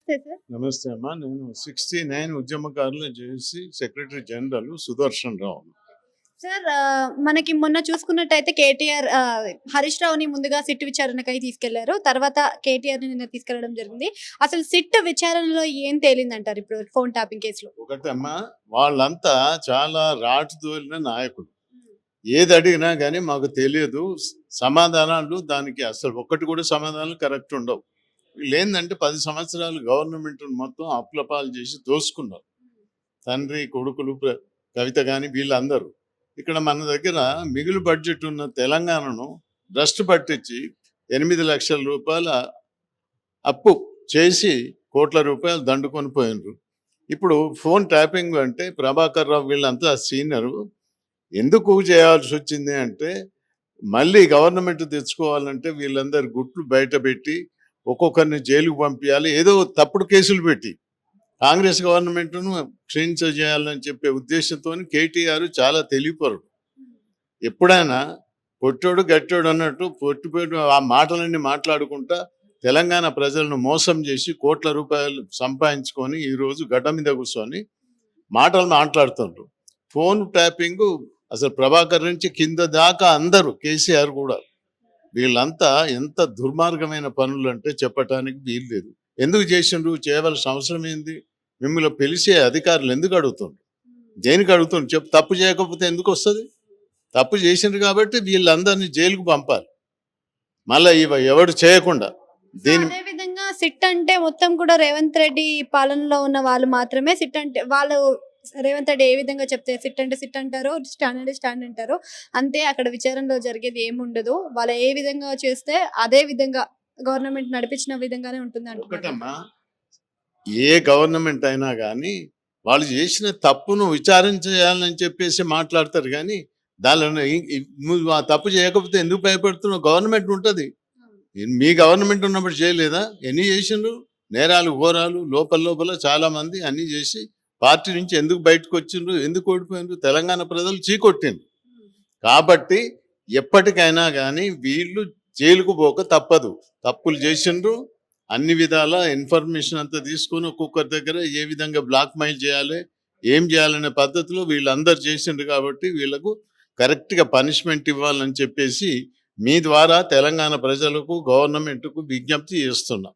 నమస్తే సార్. నమస్తే అమ్మా. నేను 69 ఉద్యమకారులు చేసి సెక్రటరీ జనరల్ సుదర్శన్ రావు. సార్ మనకి మొన్న చూసుకున్నట్టయితే కేటీఆర్ హరీష్ రావుని ముందుగా సిట్ విచారణకై తీసుకెళ్లారు. తర్వాత కేటీఆర్‌ని నిన్న తీసుకెళ్లడం జరిగింది. అసలు సిట్ విచారణలో ఏం తేలిందంటారు ఇప్పుడు ఫోన్ ట్యాపింగ్ కేసులో? ఒకటమ్మా, వాళ్ళంతా చాలా రాటుతోలిన నాయకులు. ఏది అడిగినా కానీ మాకు తెలియదు, సమాధానాలు దానికి అసలు ఒక్కటి కూడా సమాధానాలు కరెక్ట్ ఉండవు. వీళ్ళు ఏంటంటే 10 సంవత్సరాలు గవర్నమెంట్ మొత్తం అప్లపాలు చేసి దోసుకున్నారు. తండ్రి కొడుకులు కవిత కానీ వీళ్ళందరూ. ఇక్కడ మన దగ్గర మిగులు బడ్జెట్ ఉన్న తెలంగాణను భ్రష్టు పట్టించి 8 లక్షల రూపాయల అప్పు చేసి కోట్ల రూపాయలు దండుకొని పోయినరు. ఇప్పుడు ఫోన్ ట్యాపింగ్ అంటే ప్రభాకర్ రావు వీళ్ళంతా సీనియరు. ఎందుకు చేయాల్సి వచ్చింది అంటే, మళ్ళీ గవర్నమెంట్ తెచ్చుకోవాలంటే వీళ్ళందరి గుట్లు బయట పెట్టి ఒక్కొక్కరిని జైలుకు పంపించాలి, ఏదో తప్పుడు కేసులు పెట్టి కాంగ్రెస్ గవర్నమెంట్ను క్షీణించేయాలని చెప్పే ఉద్దేశంతో కేటీఆర్ చాలా తెలివిపరుడు. ఎప్పుడైనా పొట్టోడు గట్టోడు అన్నట్టు పొట్టిపోయి ఆ మాటలన్నీ మాట్లాడుకుంటా తెలంగాణ ప్రజలను మోసం చేసి కోట్ల రూపాయలు సంపాదించుకొని ఈరోజు గడ్డ మీద కూర్చొని మాటలు మాట్లాడుతుండ్రు. ఫోన్ ట్యాపింగ్ అసలు ప్రభాకర్ నుంచి కింద దాకా అందరూ, కేసీఆర్ కూడా, వీళ్ళంతా ఎంత దుర్మార్గమైన పనులు అంటే చెప్పటానికి వీలు లేదు. ఎందుకు చేసిండ్రు, చేయవలసిన అవసరం ఏంది? మిమ్మల్ని పిలిచే అధికారులు ఎందుకు అడుగుతుండ్రు? దేనికి అడుగుతుండ్రు చెప్పు? తప్పు చేయకపోతే ఎందుకు వస్తుంది? తప్పు చేసిండ్రు కాబట్టి వీళ్ళందరినీ జైలుకు పంపాలి, మళ్ళీ ఎవడు చేయకుండా. అదే విధంగా సిట్ అంటే మొత్తం కూడా రేవంత్ రెడ్డి పాలనలో ఉన్న వాళ్ళు మాత్రమే సిట్ అంటే, వాళ్ళు రేవంత్ రెడ్డి ఏ విధంగా చెప్తే సిట్ అంటే సిట్ అంటారు, స్టాండ్ అంటే స్టాండ్ అంటారు. అంతే, అక్కడ విచారణలో జరిగేది ఏముండదు. వాళ్ళు ఏ విధంగా చేస్తే అదే విధంగా గవర్నమెంట్ నడిపించిన విధంగానే ఉంటుంది ఒకటమ్మా, ఏ గవర్నమెంట్ అయినా కానీ వాళ్ళు చేసిన తప్పును విచారణ చేయాలని చెప్పేసి మాట్లాడతారు. కానీ దానిలో నువ్వు ఆ తప్పు చేయకపోతే ఎందుకు భయపడుతున్నావు? గవర్నమెంట్ ఉంటుంది. మీ గవర్నమెంట్ ఉన్నప్పుడు చేయలేదా? ఎన్ని చేసిండ్రు నేరాలు ఘోరాలు, లోపల చాలా మంది అన్ని చేసి పార్టీ నుంచి ఎందుకు బయటకు వచ్చిండ్రు, ఎందుకు ఓడిపోయిండ్రు? తెలంగాణ ప్రజలు చీకొట్టిండ్రు. కాబట్టి ఎప్పటికైనా కానీ వీళ్ళు జైలుకు పోక తప్పదు. తప్పులు చేసిండ్రు, అన్ని విధాల ఇన్ఫర్మేషన్ అంతా తీసుకొని ఒక్కొక్కరి దగ్గర ఏ విధంగా బ్లాక్ మెయిల్ చేయాలి, ఏం చేయాలనే పద్ధతిలో వీళ్ళందరూ చేసిండ్రు. కాబట్టి వీళ్ళకు కరెక్ట్గా పనిష్మెంట్ ఇవ్వాలని చెప్పేసి మీ ద్వారా తెలంగాణ ప్రజలకు, గవర్నమెంట్కు విజ్ఞప్తి చేస్తున్నా.